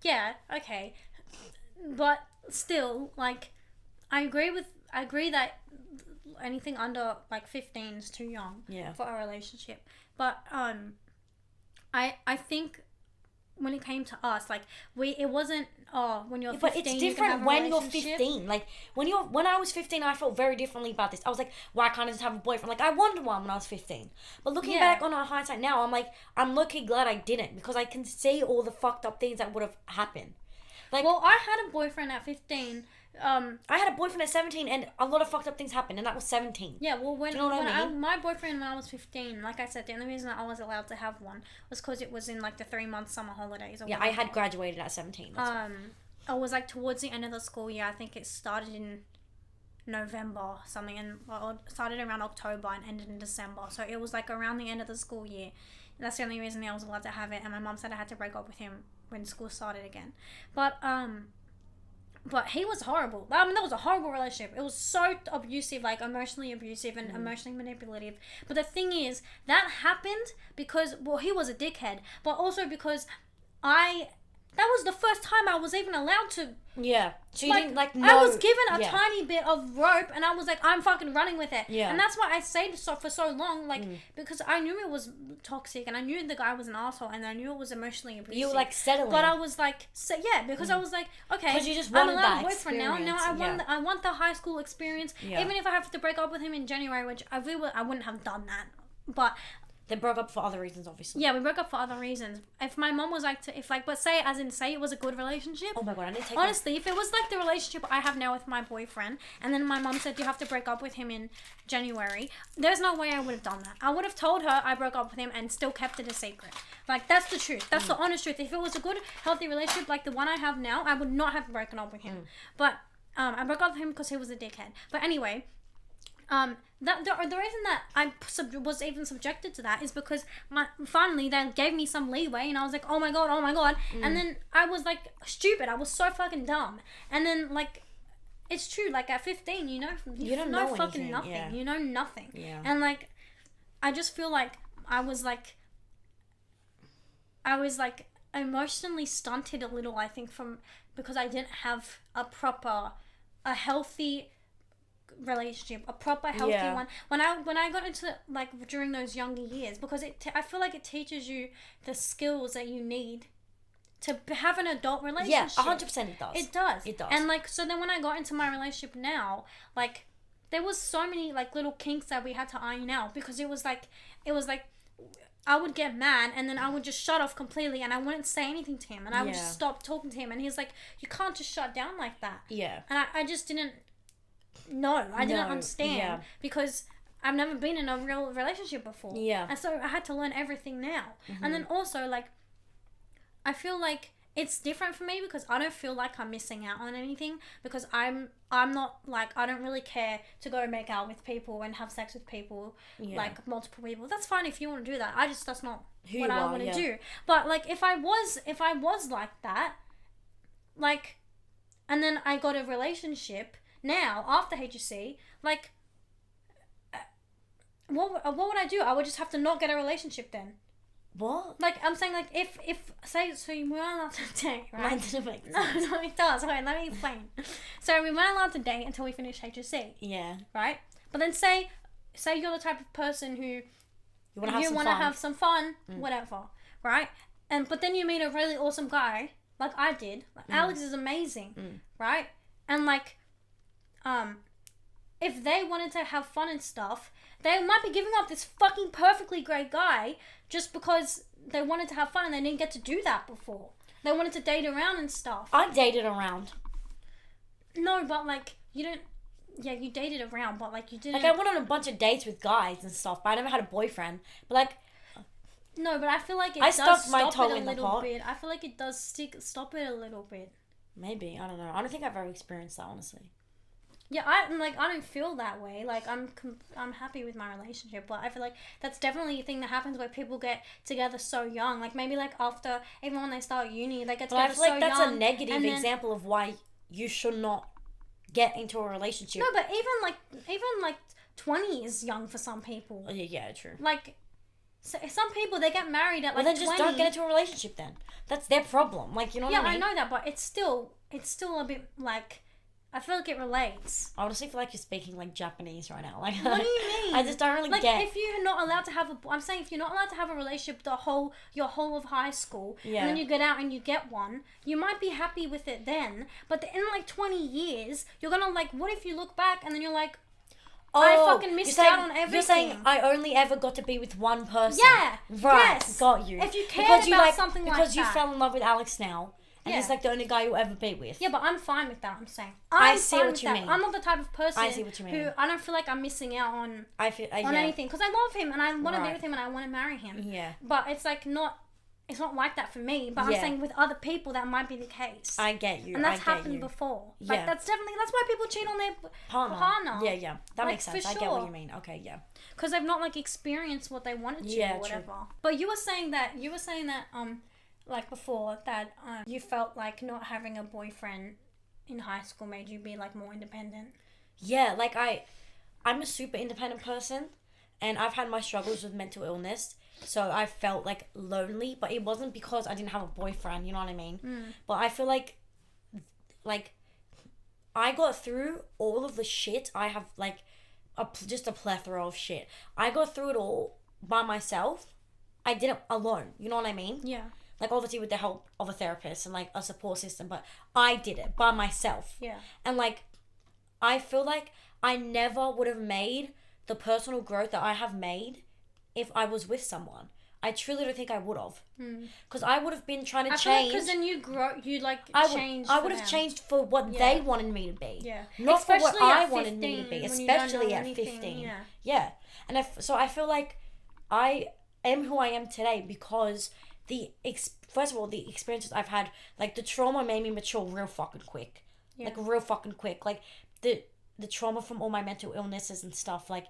Yeah, okay. But still, I agree that anything under 15 is too young for a relationship. But I think when it came to us, it wasn't when you're 15. But it's different when you're 15. When I was 15, I felt very differently about this. I was like, why can't I just have a boyfriend? I wanted one when I was 15. But looking back on our hindsight now, I'm lucky glad I didn't because I can see all the fucked up things that would have happened. Well, I had a boyfriend at 15. I had a boyfriend at 17 and a lot of fucked up things happened and that was 17. Yeah, well, my boyfriend when I was 15, like I said, the only reason I was allowed to have one was because it was in the 3-month summer holidays. I had graduated at 17. It was towards the end of the school year. I think it started in November or something and started around October and ended in December. So it was around the end of the school year. And that's the only reason I was allowed to have it. And my mum said I had to break up with him when school started again. But he was horrible. That was a horrible relationship. It was so abusive, emotionally abusive and emotionally manipulative. But the thing is, that happened because, he was a dickhead. But also because I that was the first time I was even allowed to. Yeah. So you Like, didn't like know. I was given a yeah. tiny bit of rope, and I was like, I'm fucking running with it. Yeah. And that's why I stayed for so long, like, because I knew it was toxic, and I knew the guy was an asshole, and I knew it was emotionally abusive. You were like settling. But I was like, because I was like, okay, 'Cause you just I'm wanted allowed that a boyfriend now. Now experience, I want the high school experience, Yeah. even if I have to break up with him in January, which I wouldn't have done that. But They broke up for other reasons, obviously. yeah, we broke up for other reasons. If my mom was like, but say it was a good relationship. Oh my god, I need to take Honestly, if it was like the relationship I have now with my boyfriend, and then my mom said you have to break up with him in January, there's no way I would have done that. I would have told her I broke up with him and still kept it a secret. Like, that's the truth. That's the honest truth. If it was a good, healthy relationship like the one I have now, I would not have broken up with him. But I broke up with him because he was a dickhead. But anyway, the reason that I was even subjected to that is because finally they gave me some leeway, and I was like, oh my god, and then I was like stupid. I was so fucking dumb, and then like, it's true. Like at 15, you don't know fucking anything, nothing. yeah. You know nothing, Yeah. and like, I just feel like I was like emotionally stunted a little. I think because I didn't have a healthy relationship, a proper healthy one when I got into like during those younger years, because I feel like it teaches you the skills that you need to have an adult relationship. Yeah, 100% it does. It does. And like, so then when I got into my relationship now, like, there was so many like little kinks that we had to iron out, because it was like I would get mad, and then I would just shut off completely, and I wouldn't say anything to him, and I would just stop talking to him, and he's like, you can't just shut down like that. Yeah. And I just didn't know. I didn't understand, because I've never been in a real relationship before. Yeah. And so I had to learn everything now. And then also, like, I feel like it's different for me because I don't feel like I'm missing out on anything, because I'm not like, I don't really care to go make out with people and have sex with people, like multiple people. That's fine if you want to do that. That's not what I want to do. But like, if I was like that, like, and then I got a relationship now after HSC, like, what would I do? I would just have to not get a relationship then. What? Like, I'm saying, like, if say, so we weren't allowed to date, right? Mine didn't make sense. No, it does. Okay, let me explain. So we weren't allowed to date until we finished HSC. Yeah. Right? But then say you're the type of person who You want to have some fun, whatever, right? But then you meet a really awesome guy, like I did. Like, Alex is amazing, right? And like, if they wanted to have fun and stuff, they might be giving up this fucking perfectly great guy just because they wanted to have fun and they didn't get to do that before. They wanted to date around and stuff. I dated around. No, but like, you don't... Yeah, you dated around, but like, you didn't... Like, I went on a bunch of dates with guys and stuff, but I never had a boyfriend. But like... No, but I feel like it I does stuck my stop toe it a in the little pot. bit. I feel like it does stop it a little bit. Maybe, I don't know. I don't think I've ever experienced that, honestly. Yeah, I don't feel that way. Like, I'm happy with my relationship, but I feel like that's definitely a thing that happens where people get together so young. Like, maybe like after, even when they start uni, they get together so young. But I feel like that's a negative example of why you should not get into a relationship. No, but even like 20 is young for some people. Yeah, true. Like, so some people, they get married at like 20. Well, then just don't get into a relationship then. That's their problem. Like, you know what I mean? Yeah, I know that, but it's still a bit like, I feel like it relates. I honestly feel like you're speaking like Japanese right now. Like, what do you mean? I just don't really like, get. If you're not allowed to have I'm saying if you're not allowed to have a relationship your whole of high school, and then you get out and you get one, you might be happy with it then, but in like 20 years, you're gonna like, what if you look back and then you're like, I fucking missed out on everything. You're saying I only ever got to be with one person. Yeah. Right. Yes. Got you. If you cared about something like that. Because you fell in love with Alex now. And he's like the only guy you'll ever be with. Yeah, but I'm fine with that, I'm saying. I see what you mean. I'm not the type of person I see what you mean. who I don't feel like I'm missing out on anything. Because I love him and I want to be with him and I want to marry him. Yeah. But it's like it's not like that for me. But I'm saying with other people that might be the case. I get you. And that's happened before. Yeah. Like, that's why people cheat on their partner. Yeah. That makes sense. I get what you mean. Okay, yeah. Because they've not like experienced what they wanted to or whatever. True. But you were saying that like before, that you felt like not having a boyfriend in high school made you be like more independent. Yeah, like I'm a super independent person, and I've had my struggles with mental illness, So I felt like lonely, but it wasn't because I didn't have a boyfriend, you know what I mean? But I feel like I got through all of the shit. I have like just a plethora of shit. I got through it all by myself. I did it alone, you know what I mean? Yeah. Like obviously with the help of a therapist and like a support system, but I did it by myself. Yeah. And like I feel like I never would have made the personal growth that I have made if I was with someone. I truly don't think I would have. Because I would have been trying to change. Because then you grow, you like change. I would have changed for what they wanted me to be. Yeah. Not especially for what I at wanted me to 15, be. when you don't Especially know at anything, 15. Yeah. And so I feel like I am who I am today because first of all, the experiences I've had, like the trauma made me mature real fucking quick. Yeah. Like real fucking quick. Like the trauma from all my mental illnesses and stuff, like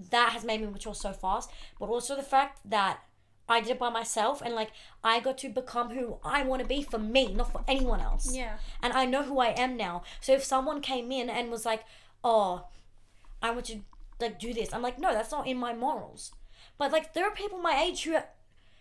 that has made me mature so fast. But also the fact that I did it by myself and like I got to become who I want to be for me, not for anyone else. Yeah. And I know who I am now. So if someone came in and was like, "Oh, I want you to like do this," I'm like, "No, that's not in my morals." But like there are people my age who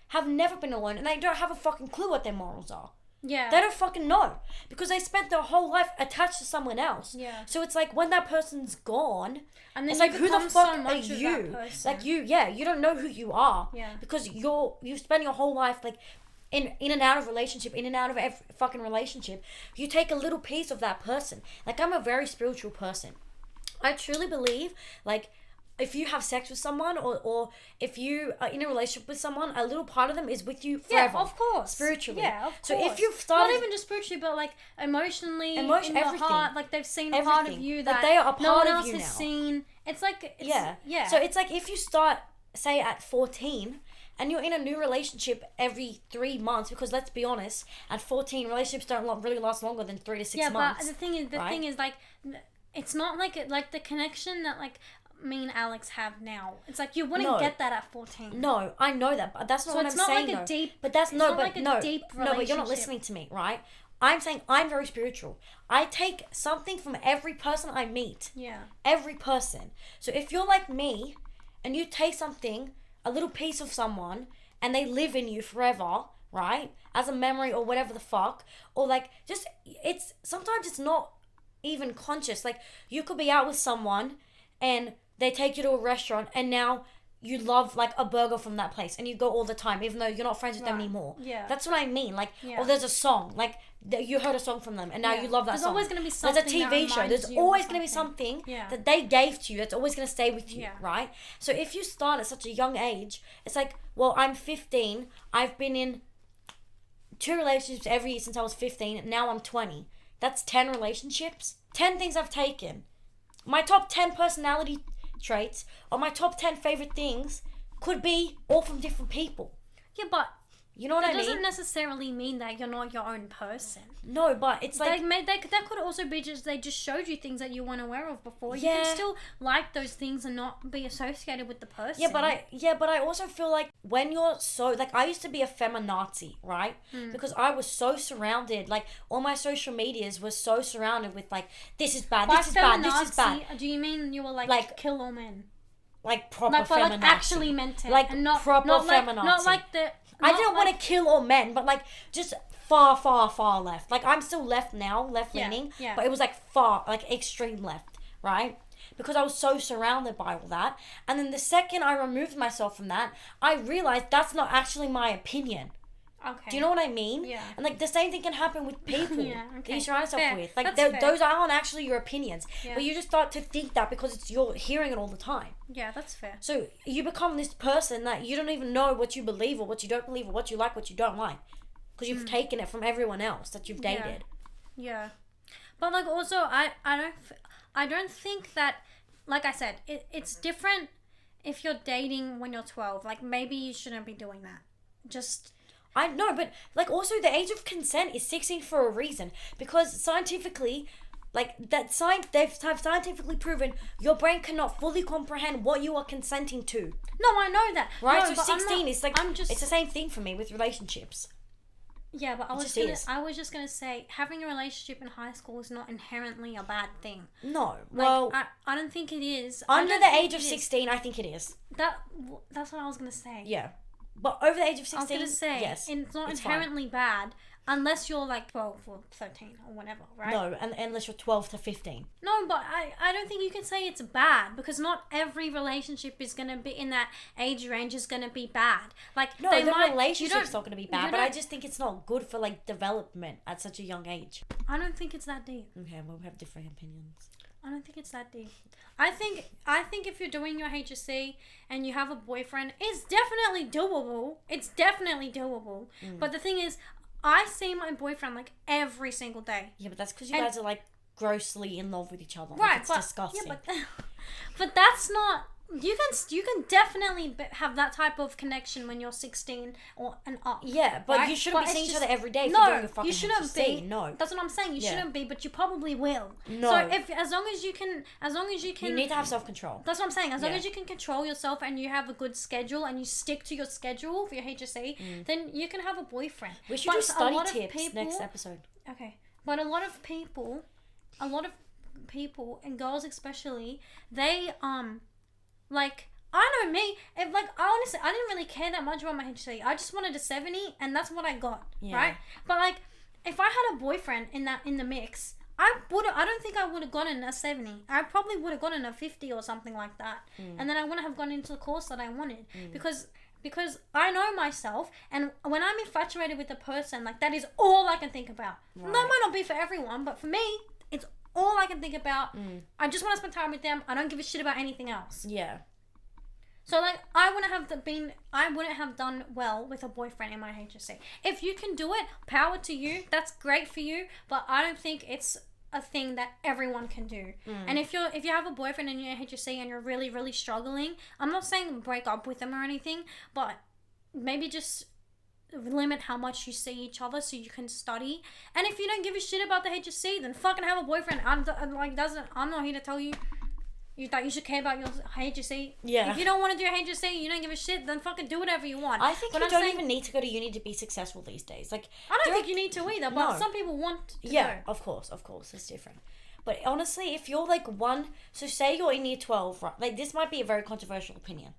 have never been alone and they don't have a fucking clue what their morals are. Yeah. They don't fucking know because they spent their whole life attached to someone else. Yeah. So it's like when that person's gone, and then it's you like who the become fuck so are much of you? that person. Like you don't know who you are. Yeah. Because you spend your whole life like in and out of relationship, in and out of every fucking relationship. You take a little piece of that person. Like I'm a very spiritual person. I truly believe like if you have sex with someone or if you are in a relationship with someone, a little part of them is with you forever. Yeah, of course. Spiritually. Yeah, of course. So if you've started... Not even just spiritually, but like emotionally, in everything. the heart, like they've seen part of you that they are a no part one of else you has now. seen. It's like... Yeah. So it's like if you start, say, at 14... and you're in a new relationship every 3 months, because let's be honest, at 14, relationships don't really last longer than 3 to 6 months. Yeah, but the thing is, like, it's not like the connection that, like, me and Alex have now. It's like you wouldn't get that at 14. No, I know that, but that's not what I'm saying. So it's not like a deep... But that's no, but you're not listening to me, right? I'm saying I'm very spiritual. I take something from every person I meet. Yeah. Every person. So if you're like me, and you take something... a little piece of someone and they live in you forever, right? As a memory or whatever the fuck. Or like just sometimes it's not even conscious. Like you could be out with someone and they take you to a restaurant and now you love like a burger from that place and you go all the time even though you're not friends with them anymore. Yeah. That's what I mean. Like or there's a song like you heard a song from them and now you love that there's song. Always going to be something. There's a TV show. There's always going to be something that they gave to you that's always going to stay with you, right? So if you start at such a young age, it's like, well, I'm 15. I've been in 2 relationships every year since I was 15. Now I'm 20. That's 10 relationships. 10 things I've taken. My top 10 personality traits or my top 10 favorite things could be all from different people. Yeah, but you know what I mean? That doesn't necessarily mean that you're not your own person. No, but it's like... That could also be just... They just showed you things that you weren't aware of before. Yeah. You can still like those things and not be associated with the person. But I also feel like when you're so... Like, I used to be a feminazi, right? Because I was so surrounded. Like, all my social medias were so surrounded with, like, this is bad, this is bad, this is bad. Do you mean you were, like kill all men? Like, proper feminazi. Like, actually meant it. Like, and not, proper not feminazi. Not like the... I didn't want to kill all men, but like just far, far, far left. Like I'm still left now, left leaning, but it was like far, like extreme left, right? Because I was so surrounded by all that. And then the second I removed myself from that, I realized that's not actually my opinion. Okay. Do you know what I mean? Yeah. And like the same thing can happen with people that you surround yourself with. Like those aren't actually your opinions, but you just start to think that because you're hearing it all the time. Yeah, that's fair. So you become this person that you don't even know what you believe or what you don't believe or what you like, what you don't like, because you've taken it from everyone else that you've dated. Yeah. But like also I don't think that, like I said, it's different if you're dating when you're 12. Like maybe you shouldn't be doing that. Just... I know, but like also the age of consent is 16 for a reason, because scientifically, like they've scientifically proven your brain cannot fully comprehend what you are consenting to. No, I know that. Right? No, so 16 is like it's the same thing for me with relationships. Yeah, but I was just gonna say having a relationship in high school is not inherently a bad thing. No, well, I don't think it is. Under the age of 16, I think it is. That's what I was gonna say. Yeah. But over the age of I was 16, gonna say, yes, it's not it's inherently bad unless you're like 12 or 13 or whatever, right? No, and unless you're 12 to 15. No, but I don't think you can say it's bad because not every relationship is going to be in that age range is going to be bad. Like, No, the relationship's not going to be bad, but I don't- just think it's not good for, like, development at such a young age. I don't think it's that deep. Okay, well, we have different opinions. I don't think it's that deep. I think if you're doing your HSC and you have a boyfriend, it's definitely doable. It's definitely doable. But the thing is, I see my boyfriend like every single day. Yeah, but that's because you guys are, like, grossly in love with each other. Right, Like, it's disgusting. Yeah, but that's not. You can definitely have that type of connection when you're 16 or and up. Yeah, but right? you shouldn't But be seeing it's each other every day if no, you're doing a fucking you shouldn't HSC. be. No. That's what I'm saying. You Yeah. shouldn't be, but you probably will. No. So as long as you can, You need to have self-control. That's what I'm saying. As long Yeah. as you can control yourself and you have a good schedule and you stick to your schedule for your HSC, then you can have a boyfriend. We should But do a study lot of tips people- next episode. Okay, but a lot of people and girls especially, they like. I know me. If like honestly, I didn't really care that much about my HSC. I just wanted a 70, and that's what I got. Yeah. Right. But like, if I had a boyfriend in the mix, I don't think I would have gotten a 70. I probably would have gotten a 50 or something like that, and then I wouldn't have gone into the course that I wanted because I know myself, and when I'm infatuated with a person, like that is all I can think about. Right. That might not be for everyone, but for me, it's all I can think about. I just want to spend time with them. I don't give a shit about anything else. Yeah. So like I wouldn't have done well with a boyfriend in my HSC. If you can do it, power to you. That's great for you, but I don't think it's a thing that everyone can do. And if you have a boyfriend in your HSC and you're really really struggling, I'm not saying break up with them or anything, but maybe just limit how much you see each other so you can study. And if you don't give a shit about the HSC, then fucking have a boyfriend. I'm not here to tell you that you should care about your HSC. Yeah. If you don't want to do your HSC, you don't give a shit, then fucking do whatever you want. I think But you I'm don't saying- even need to go to uni to be successful these days. Like, I don't think you need to either, but No. some people want to yeah, go. of course, it's different. But honestly, if you're like so say you're in year 12, right? Like, this might be a very controversial opinion,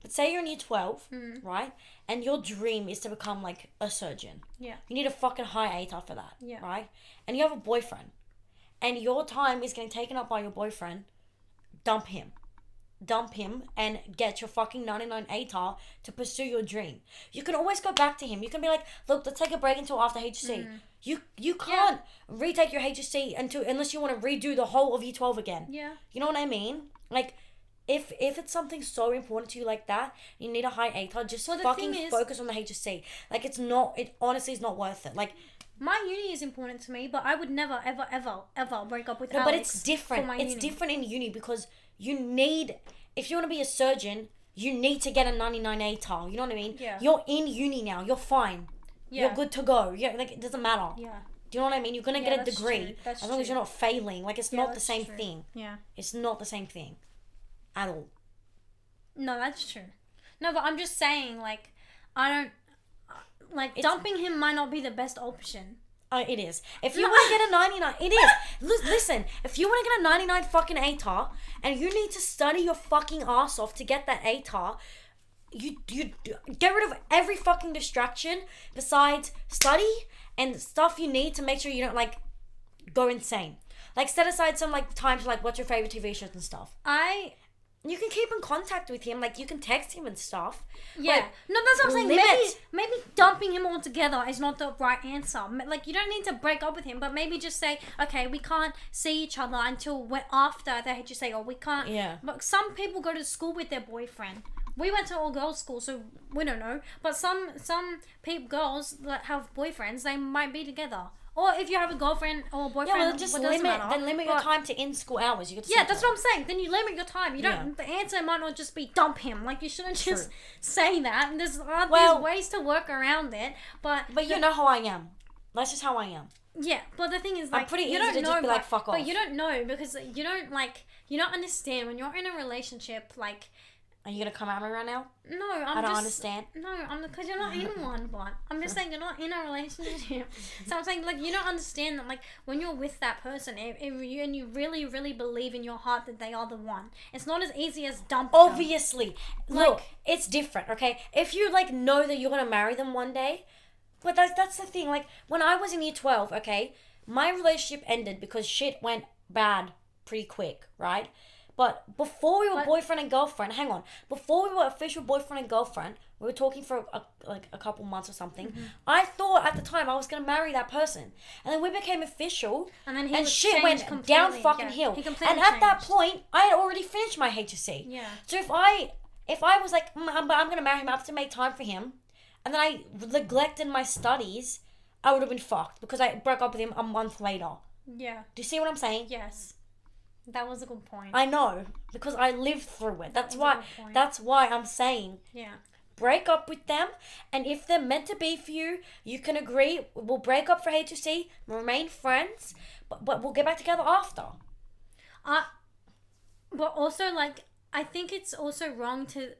but say you're in year 12, right? And your dream is to become like a surgeon. Yeah. You need a fucking high ATAR for that, Yeah. right? And you have a boyfriend, and your time is getting taken up by your boyfriend. Dump him and get your fucking 99 ATAR to pursue your dream. You can always go back to him. You can be like, look, let's take a break until after HSC. You can't retake your HSC unless you want to redo the whole of year 12 again. Yeah. You know what I mean? Like, if it's something so important to you like that, you need a high ATAR, just Well, the fucking thing is- focus on the HSC. Like, it honestly is not worth it. Like, My uni is important to me, but I would never, ever, ever, ever break up with no, Alex. but it's different. For my It's uni. different in uni because if you want to be a surgeon, you need to get a 99 ATAR. You know what I mean? Yeah. You're in uni now. You're fine. Yeah. You're good to go. Yeah, like, it doesn't matter. Yeah. Do you know what I mean? You're gonna Yeah, get a that's degree true. That's as long as true. you're not failing. Like, it's Yeah, not the that's same true. thing. Yeah. It's not the same thing at all. No, that's true. No, but I'm just saying, like, I don't like dumping him might not be the best option. It is. If you want to get a 99, it is. Listen, if you want to get a 99 fucking ATAR and you need to study your fucking ass off to get that ATAR, you get rid of every fucking distraction besides study and stuff you need to make sure you don't, like, go insane. Like, set aside some, like, time to, like, watch your favorite TV shows and stuff. You can keep in contact with him, like, you can text him and stuff. Yeah. Like, No, that's what I'm saying. limit. Maybe dumping him altogether is not the right answer. Like, you don't need to break up with him, but maybe just say, okay, we can't see each other until we're after the HSA, or we can't. Yeah. But some people go to school with their boyfriend. We went to all girls school, so we don't know. But some girls that have boyfriends, they might be together. Or if you have a girlfriend or a boyfriend, Yeah, well, just it doesn't matter. limit your time to in-school hours. You get to Yeah, sleep that's on. what I'm saying. Then you limit your time. You don't. The answer might not just be dump him. Like, you shouldn't just True. say that. And there's Well- ways to work around it. But you know how I am. That's just how I am. yeah. But the thing is, like, pretty you easy don't to know. just be like, but, fuck but off. you don't know because you don't understand when you're in a relationship. Like, Are you gonna come at me right now? No, I don't understand. No, because you're not in one, but I'm just saying you're not in a relationship. So I'm saying, like, you don't understand that, like, when you're with that person, and you really, really believe in your heart that they are the one, it's not as easy as dumping them. Obviously. Look, it's different, okay? If you, like, know that you're gonna marry them one day, but that's the thing. Like, when I was in year 12, okay, my relationship ended because shit went bad pretty quick, right? But before we were boyfriend and girlfriend, hang on. Before we were official boyfriend and girlfriend, we were talking for a couple months or something. Mm-hmm. I thought at the time I was gonna marry that person, and then we became official, and shit went down fucking hill. And at that point, I had already finished my HSC. Yeah. So if I was like, I'm gonna marry him, I have to make time for him, and then I neglected my studies, I would have been fucked because I broke up with him a month later. Yeah. Do you see what I'm saying? Yes. That was a good point. I know, because I lived through it. That's why I'm saying. Yeah. Break up with them, and if they're meant to be for you, you can agree. We'll break up for HSC, remain friends, but we'll get back together after. But also, like, I think it's also wrong to,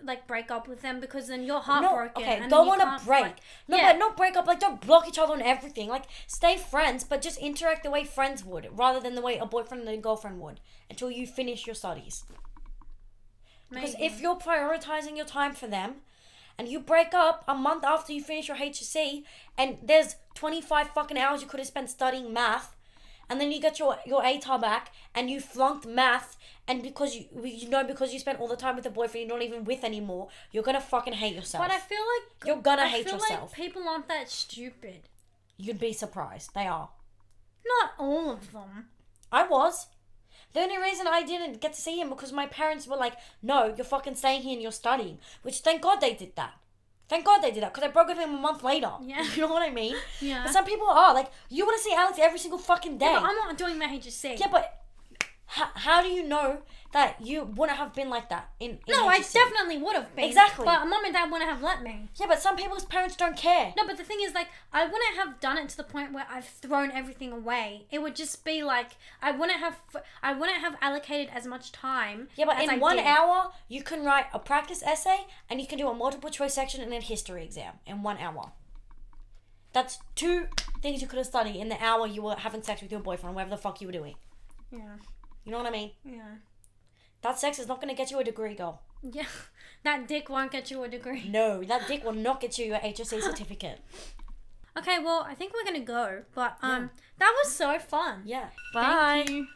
like, break up with them because then you're heartbroken. No, okay, and don't want to break. Like, but not break up. Like, don't block each other on everything. Like, stay friends, but just interact the way friends would, rather than the way a boyfriend and a girlfriend would, until you finish your studies. Maybe. Because if you're prioritizing your time for them, and you break up a month after you finish your HSC, and there's 25 fucking hours you could have spent studying math, and then you get your ATAR back, and you flunked math, and because you spent all the time with a boyfriend you're not even with anymore, you're gonna fucking hate yourself. But I feel like you're gonna hate yourself. Like people aren't that stupid. You'd be surprised. They are. Not all of them. I was. The only reason I didn't get to see him because my parents were like, no, you're fucking staying here and you're studying. Which, thank God they did that. Thank God they did that because I broke up with him a month later. Yeah. You know what I mean? Yeah. But some people are. Like, you want to see Alex every single fucking day. Yeah, but I'm not doing my HSC. Yeah, but how do you know that you wouldn't have been like that in No, HSC? I definitely would have been. Exactly. But mum and dad wouldn't have let me. Yeah, but some people's parents don't care. No, but the thing is, like, I wouldn't have done it to the point where I've thrown everything away. It would just be like I wouldn't have allocated as much time. Yeah, but as in 1 hour you can write a practice essay and you can do a multiple choice section and a history exam in 1 hour. That's 2 things you could have studied in the hour you were having sex with your boyfriend, whatever the fuck you were doing. Yeah. You know what I mean? Yeah. That sex is not going to get you a degree, girl. Yeah. That dick won't get you a degree. No, that dick will not get you your HSC certificate. Okay, well, I think we're going to go. But that was so fun. Yeah. Bye. Thank you.